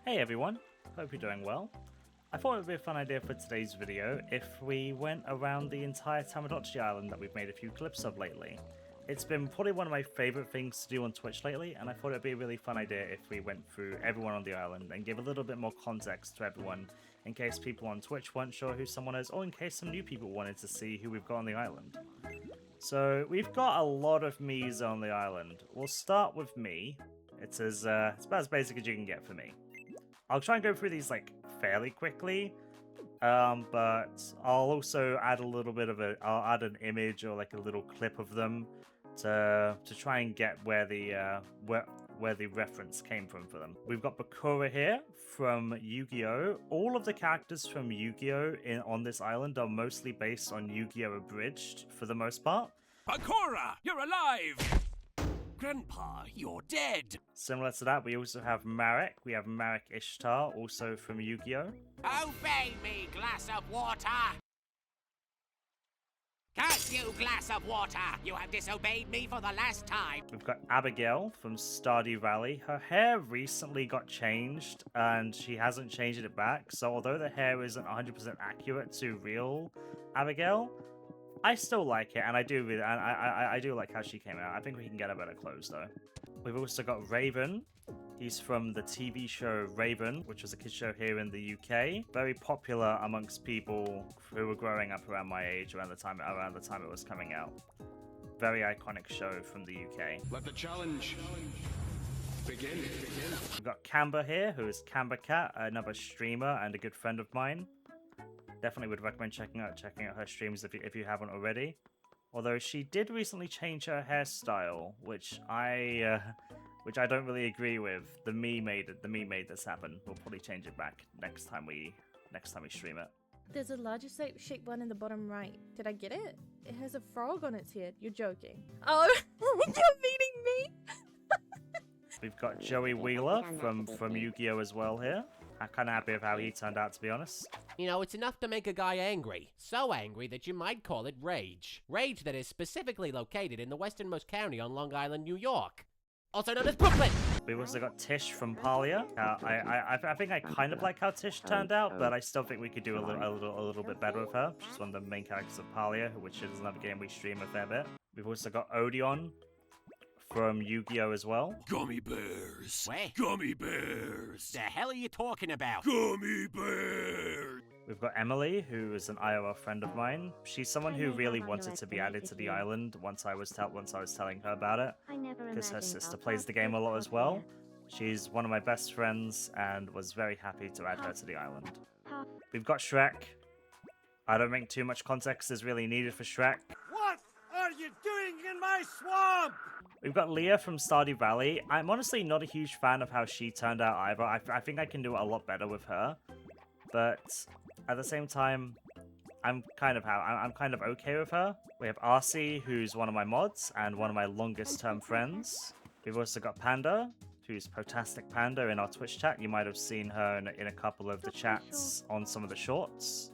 Hey everyone, hope you're doing well. I thought it would be a fun idea for today's video if we went around the entire Tomodachi Island that we've made a few clips of lately. It's been probably one of my favourite things to do on Twitch lately, and I thought it would be a really fun idea if we went through everyone on the island and give a little bit more context to everyone in case people on Twitch weren't sure who someone is, or in case some new people wanted to see who we've got on the island. So we've got a lot of me's on the island. We'll start with me. It's about as basic as you can get for me. I'll try and go through these like fairly quickly, but I'll also add a little bit of I'll add an image or like a little clip of them to try and get where the reference came from for them. We've got Bakura here from Yu-Gi-Oh! All of the characters from Yu-Gi-Oh! On this island are mostly based on Yu-Gi-Oh! Abridged for the most part. Bakura, you're alive! Grandpa, you're dead! Similar to that, we also have Marek. We have Marek Ishtar, also from Yu-Gi-Oh! Obey me, glass of water! Curse you, glass of water! You have disobeyed me for the last time! We've got Abigail from Stardew Valley. Her hair recently got changed, and she hasn't changed it back, so although the hair isn't 100% accurate to real Abigail, I still like it, and I do like how she came out. I think we can get her better clothes though. We've also got Raven. He's from the TV show Raven, which was a kids show here in the UK. Very popular amongst people who were growing up around my age, around the time it was coming out. Very iconic show from the UK. Let the challenge begin. We've got Camber here, who is Camber Cat, another streamer and a good friend of mine. Definitely would recommend checking out her streams if you haven't already. Although she did recently change her hairstyle, which I don't really agree with. The me made this happen. We'll probably change it back next time we stream it. There's a larger shaped one in the bottom right. Did I get it? It has a frog on its head. You're joking. Oh, you're beating me. We've got Joey Wheeler from Yu-Gi-Oh! As well here. I'm kind of happy with how he turned out, to be honest. You know, it's enough to make a guy angry. So angry that you might call it rage. Rage that is specifically located in the westernmost county on Long Island, New York. Also known as Brooklyn! We've also got Tish from Palia. I think I kind of like how Tish turned out, but I still think we could do a little bit better with her. She's one of the main characters of Palia, which is another game we stream a fair bit. We've also got Odeon from Yu-Gi-Oh! As well. Gummy bears! Wait. Gummy bears! The hell are you talking about? Gummy bears! We've got Emily, who is an IRL friend of mine. She's someone who really wanted to be added to the island once I was telling her about it, because her sister plays the game a lot as well. She's one of my best friends and was very happy to add her to the island. We've got Shrek. I don't think too much context is really needed for Shrek. What are you doing in my swamp? We've got Leah from Stardew Valley. I'm honestly not a huge fan of how she turned out either. I think I can do a lot better with her. But at the same time, I'm kind of okay with her. We have RC, who's one of my mods and one of my longest term friends. We've also got Panda, who's Potastic Panda in our Twitch chat. You might have seen her in a couple of the chats on some of the shorts.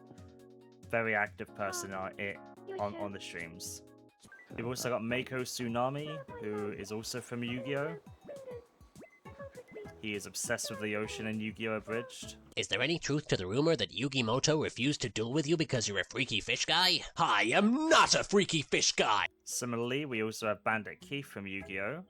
Very active person on the streams. We've also got Mako Tsunami, who is also from Yu-Gi-Oh! He is obsessed with the ocean and Yu-Gi-Oh! Abridged. Is there any truth to the rumor that Yugi Moto refused to duel with you because you're a freaky fish guy? I am not a freaky fish guy! Similarly, we also have Bandit Keith from Yu-Gi-Oh!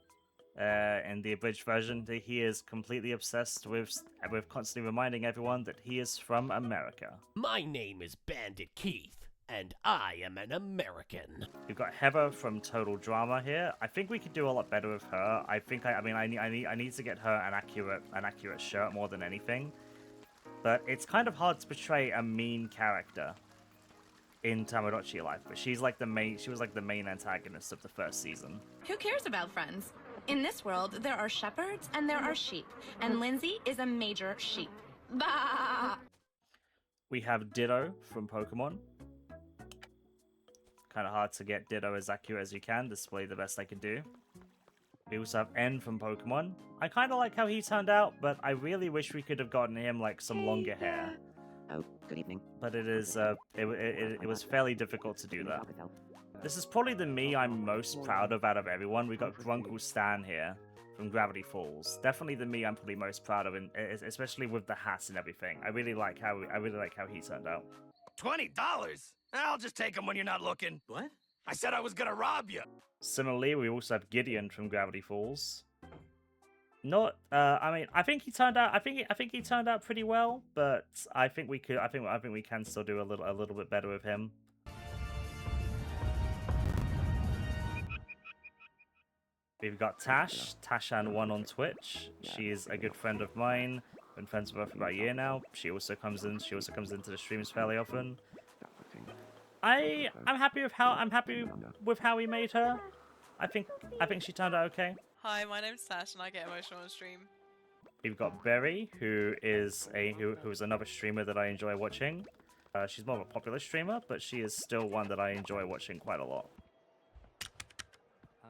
In the abridged version, he is completely obsessed with constantly reminding everyone that he is from America. My name is Bandit Keith. And I am an American. We've got Heather from Total Drama here. I think we could do a lot better with her. I need to get her an accurate shirt more than anything. But it's kind of hard to portray a mean character in Tomodachi Life. But she was like the main antagonist of the first season. Who cares about friends? In this world, there are shepherds and there are sheep. And Lindsay is a major sheep. Bah! We have Ditto from Pokemon. Kind of hard to get Ditto as accurate as you can. This is probably the best I can do. We also have N from Pokemon. I kind of like how he turned out, but I really wish we could have gotten him like some longer hair. Oh, good evening. But it was fairly difficult to do that. This is probably the me I'm most proud of out of everyone. We got Grunkle Stan here from Gravity Falls. Definitely the me I'm probably most proud of, especially with the hat and everything. I really like how he turned out. $20? I'll just take them when you're not looking. What? I said I was gonna rob you. Similarly, we also have Gideon from Gravity Falls. Not, I mean, I think he turned out. I think he turned out pretty well, but I think we can still do a little bit better with him. We've got Tashan1 on Twitch. She is a good friend of mine. Been friends with her for about a year now. She also comes into the streams fairly often. I'm happy with how we made her. I think she turned out okay. Hi, my name's Tash and I get emotional on stream. We've got Berry, who is another streamer that I enjoy watching. She's more of a popular streamer, but she is still one that I enjoy watching quite a lot.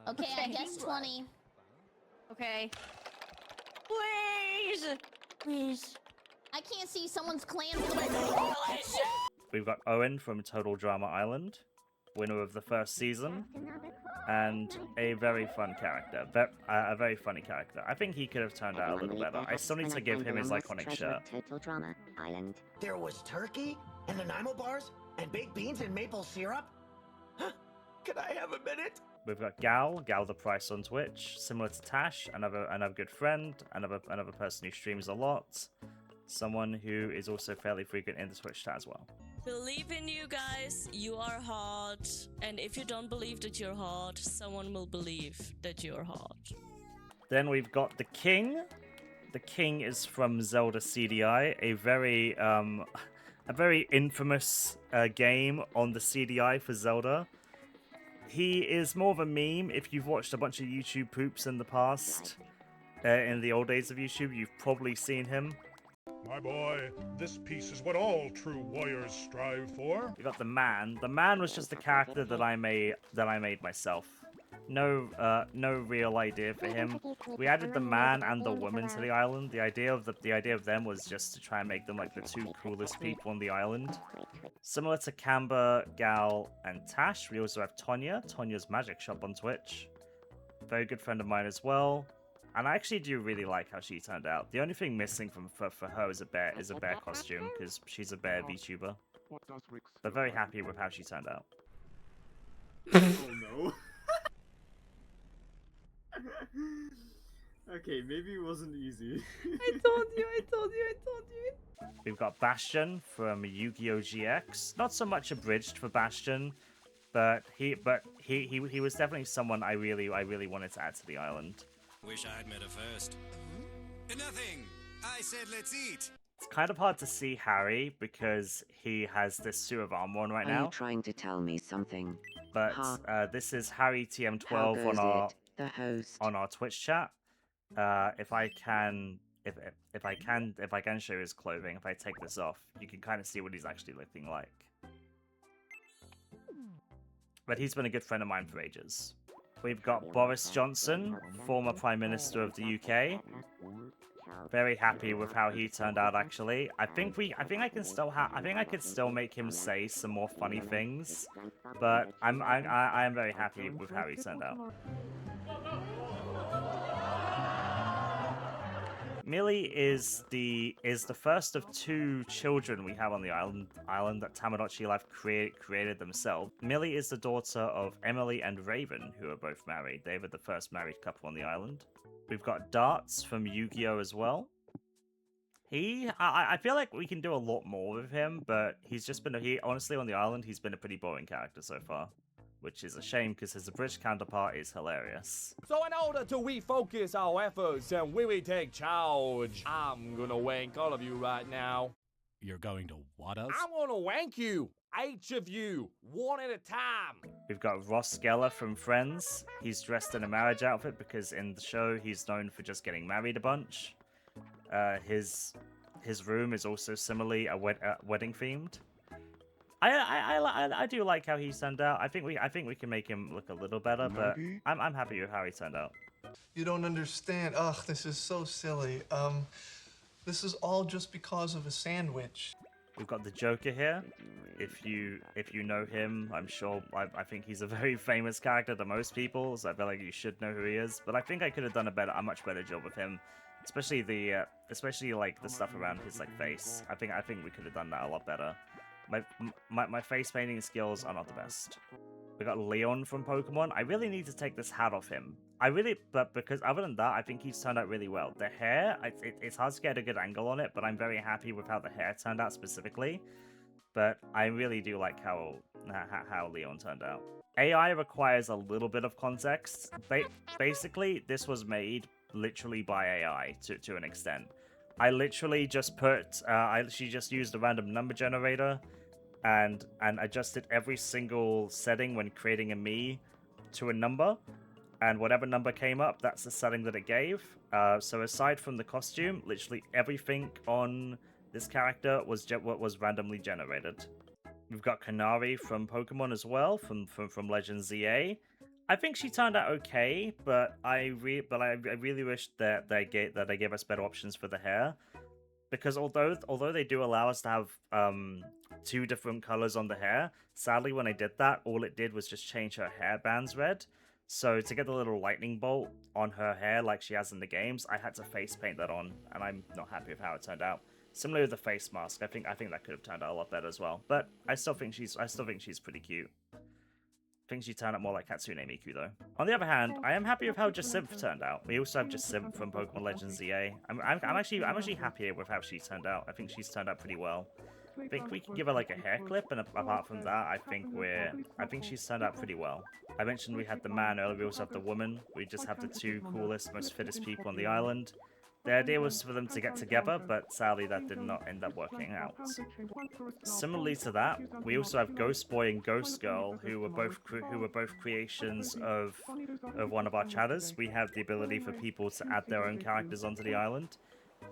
Okay, I guess 20. Okay. Please! Please. I can't see someone's clan for the Holy shit! We've got Owen from Total Drama Island, winner of the first season, and a very fun character, a very funny character. I think he could have turned out a little better. I still need to give him his iconic shirt. Total Drama Island. There was turkey and Nanaimo bars and baked beans and maple syrup. Huh? Could I have a minute? We've got Gal the Price on Twitch, similar to Tash, another good friend, another person who streams a lot, someone who is also fairly frequent in the Twitch chat as well. Believe in you guys, you are hot, and if you don't believe that you're hot, someone will believe that you're hot. Then we've got the King. The King is from Zelda CDI, a very infamous game on the CDI for Zelda. He is more of a meme. If you've watched a bunch of YouTube poops in the past, in the old days of YouTube, you've probably seen him. My boy, this piece is what all true warriors strive for. We got the Man. The Man was just a character that I made myself. No real idea for him. We added the Man and the Woman to the island. The idea of them was just to try and make them like the two coolest people on the island. Similar to Camber, Gal, and Tash, we also have Tonya. Tonya's Magic Shop on Twitch. Very good friend of mine as well. And I actually do really like how she turned out. The only thing missing for her is a bear costume, because she's a bear VTuber. But very happy with how she turned out. Oh no. Okay, maybe it wasn't easy. I told you. We've got Bastion from Yu-Gi-Oh! GX. Not so much abridged for Bastion, but he was definitely someone I really wanted to add to the island. Wish I'd met her first. Nothing. I said let's eat. It's kind of hard to see Harry because he has this suit of armor on right now. Are you trying to tell me something? But this is Harry TM12 on our Twitch chat. If I can show his clothing, if I take this off, you can kind of see what he's actually looking like. But he's been a good friend of mine for ages. We've got Boris Johnson, former Prime Minister of the UK. Very happy with how he turned out. Actually, I think I could still make him say some more funny things, but I am very happy with how he turned out. Millie is the first of two children we have on the island that Tomodachi Life created themselves. Millie is the daughter of Emily and Raven, who are both married. They were the first married couple on the island. We've got Darts from Yu-Gi-Oh! As well. I feel like we can do a lot more with him, but honestly on the island, he's been a pretty boring character so far. Which is a shame because his abridged counterpart is hilarious. So in order to refocus our efforts and we take charge, I'm gonna wank all of you right now. You're going to what us? I'm gonna wank you! Each of you, one at a time! We've got Ross Geller from Friends. He's dressed in a marriage outfit because in the show he's known for just getting married a bunch. His room is also similarly wedding themed. I do like how he turned out. I think we can make him look a little better, but I'm happy with how he turned out. You don't understand. Ugh, this is so silly. This is all just because of a sandwich. We've got the Joker here. If you know him, I'm sure I think he's a very famous character to most people, so I feel like you should know who he is. But I think I could have done a much better job with him, especially especially like the stuff around his like face. I think we could have done that a lot better. My face painting skills are not the best. We got Leon from Pokemon. I really need to take this hat off him. But because other than that, I think he's turned out really well. The hair, it's hard to get a good angle on it, but I'm very happy with how the hair turned out specifically. But I really do like how Leon turned out. AI requires a little bit of context. Basically, this was made literally by AI to an extent. I literally just put, she just used a random number generator and adjusted every single setting when creating a me to a number, and whatever number came up, that's the setting that it gave. So aside from the costume, literally everything on this character was randomly generated. We've got Kanari from Pokemon as well, from Legend ZA. I think she turned out okay, but I really wish that they gave us better options for the hair. Because although they do allow us to have 2 different colors on the hair, sadly when I did that, all it did was just change her hair bands red. So to get the little lightning bolt on her hair like she has in the games, I had to face paint that on, and I'm not happy with how it turned out. Similarly with the face mask, I think that could have turned out a lot better as well. But I still think she's pretty cute. I think she turned out more like Hatsune Miku though. On the other hand, I am happy with how Jacinth turned out. We also have Jacinth from Pokemon Legends ZA. I'm actually happy with how she turned out. I think she's turned out pretty well. I think we can give her like a hair clip, and apart from that, I think she's turned out pretty well. I mentioned we had the man earlier, we also have the woman. We just have the 2 coolest, most fittest people on the island. The idea was for them to get together, but sadly that did not end up working out. Similarly to that, we also have Ghost Boy and Ghost Girl, who were both creations of one of our chatters. We have the ability for people to add their own characters onto the island,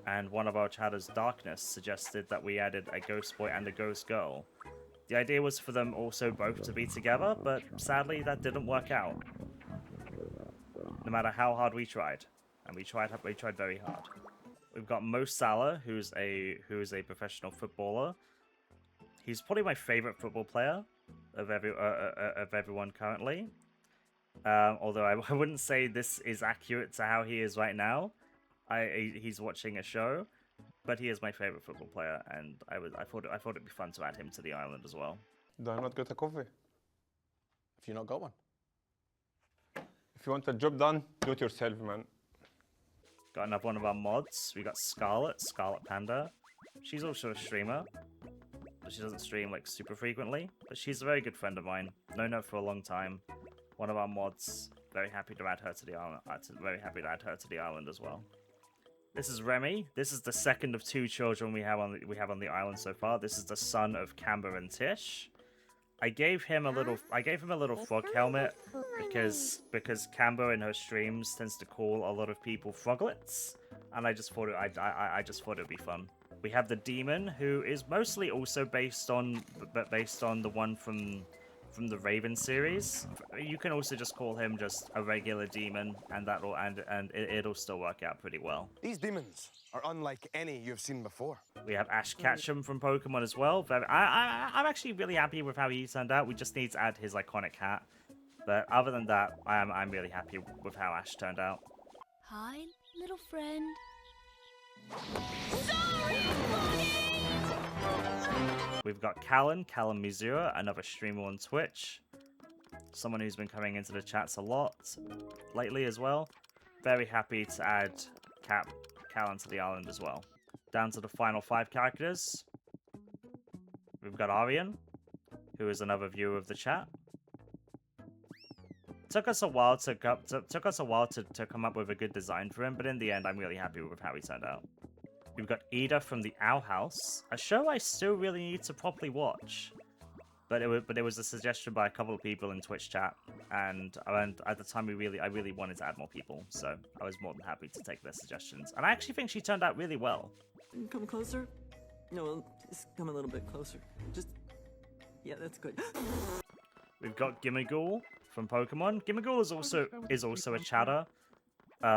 and one of our chatters, Darkness, suggested that we added a Ghost Boy and a Ghost Girl. The idea was for them also both to be together, but sadly that didn't work out. No matter how hard we tried. And we tried very hard. We've got Mo Salah, who's a professional footballer. He's probably my favorite football player of everyone currently. Although I wouldn't say this is accurate to how he is right now. He's watching a show, but he is my favorite football player, and I thought it'd be fun to add him to the island as well. Do I not get a coffee? If you not got one. If you want the job done, do it yourself, man. Got another one of our mods. We got Scarlet Panda. She's also a streamer, but she doesn't stream like super frequently. But she's a very good friend of mine. Known her for a long time. One of our mods. Very happy to add her to the island. Very happy to add her to the island as well. This is Remy. This is the second of 2 children we have on the island so far. This is the son of Camber and Tish. I gave him a little frog helmet because Camber in her streams tends to call a lot of people froglets, and I just thought it'd be fun. We have the demon, who is mostly also based on the one from the Raven series. You can also just call him just a regular demon, and it'll still work out pretty well. These demons are unlike any you've seen before. We have Ash Ketchum from Pokemon as well. I'm actually really happy with how he turned out. We just need to add his iconic hat. But other than that, I'm really happy with how Ash turned out. Hi, little friend. We've got Callan Mizura, another streamer on Twitch. Someone who's been coming into the chats a lot lately as well. Very happy to add Callan to the island as well. Down to the final 5 characters. We've got Arian, who is another viewer of the chat. Took us a while to come up with a good design for him, but in the end, I'm really happy with how he turned out. We've got Ida from the Owl House, a show I still really need to properly watch. But it was a suggestion by a couple of people in Twitch chat, and at the time I really wanted to add more people, so I was more than happy to take their suggestions. And I actually think she turned out really well. Come closer. No, just come a little bit closer. Just, yeah, that's good. We've got Gimmighoul from Pokemon. Gimmighoul is also a chatter.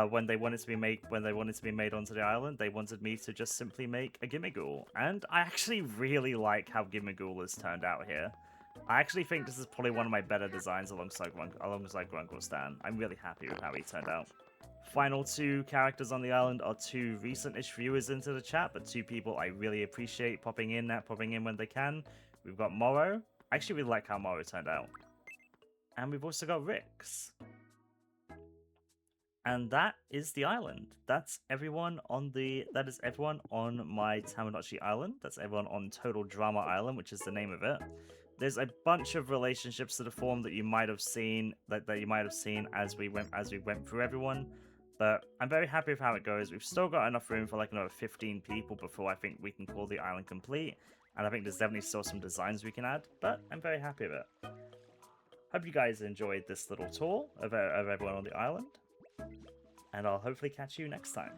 when they wanted to be made onto the island, they wanted me to just simply make a Gimmighoul, and I actually really like how Gimmighoul has turned out here. I actually think this is probably one of my better designs alongside Grunkle Stan. I'm really happy with how he turned out. Final two characters on the island are two recent-ish viewers into the chat, but two people I really appreciate popping in when they can. We've got Morrow. I actually really like how Morrow turned out. And we've also got Rix. And that is the island. That's everyone on my Tomodachi Island. That's everyone on Total Drama Island, which is the name of it. There's a bunch of relationships that are formed that you might have seen as we went through everyone. But I'm very happy with how it goes. We've still got enough room for like another 15 people before I think we can call the island complete. And I think there's definitely still some designs we can add, but I'm very happy with it. Hope you guys enjoyed this little tour of everyone on the island. And I'll hopefully catch you next time.